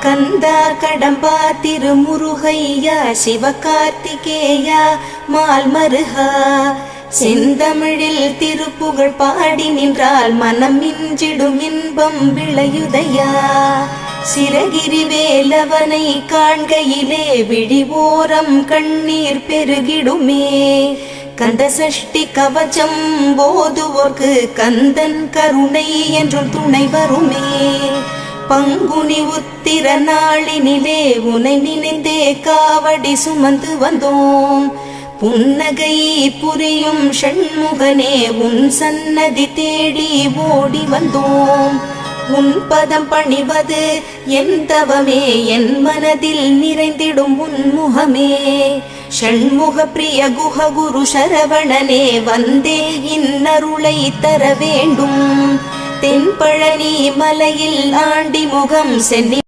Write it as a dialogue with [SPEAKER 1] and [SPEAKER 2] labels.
[SPEAKER 1] கந்தா கடம்பா திருமுருகையா சிவகார்த்திகேயா மால்மருகா செந்தமிழில் திருப்புகழ் பாடி நின்றால் மனம் மிஞ்சிடும் இன்பம் விளையுதையா. சிரகிரி வேலவனை காண்கையிலே விழி ஓரம் கண்ணீர் பெருகிடுமே. கந்த சஷ்டி கவச்சம் போதுவோர்க்கு கந்தன் கருணை என்றும் துணை வருமே. பங்குனி உத்திர நாளினிலே உனை நினைந்தே காவடி சுமந்து வந்தோம். புன்னகை புரியும் ஷண்முகனே உன் சன்னதி தேடி ஓடி வந்தோம். உன் பதம் பணிவது என் தவமே, என் மனதில் நிறைந்திடும் உன்முகமே. ஷண்முக பிரிய குஹ குரு சரவணனே வந்தே இன்னருளை தர வேண்டும். தென்பழனி மலையில் ஆண்டி முகம் சென்னி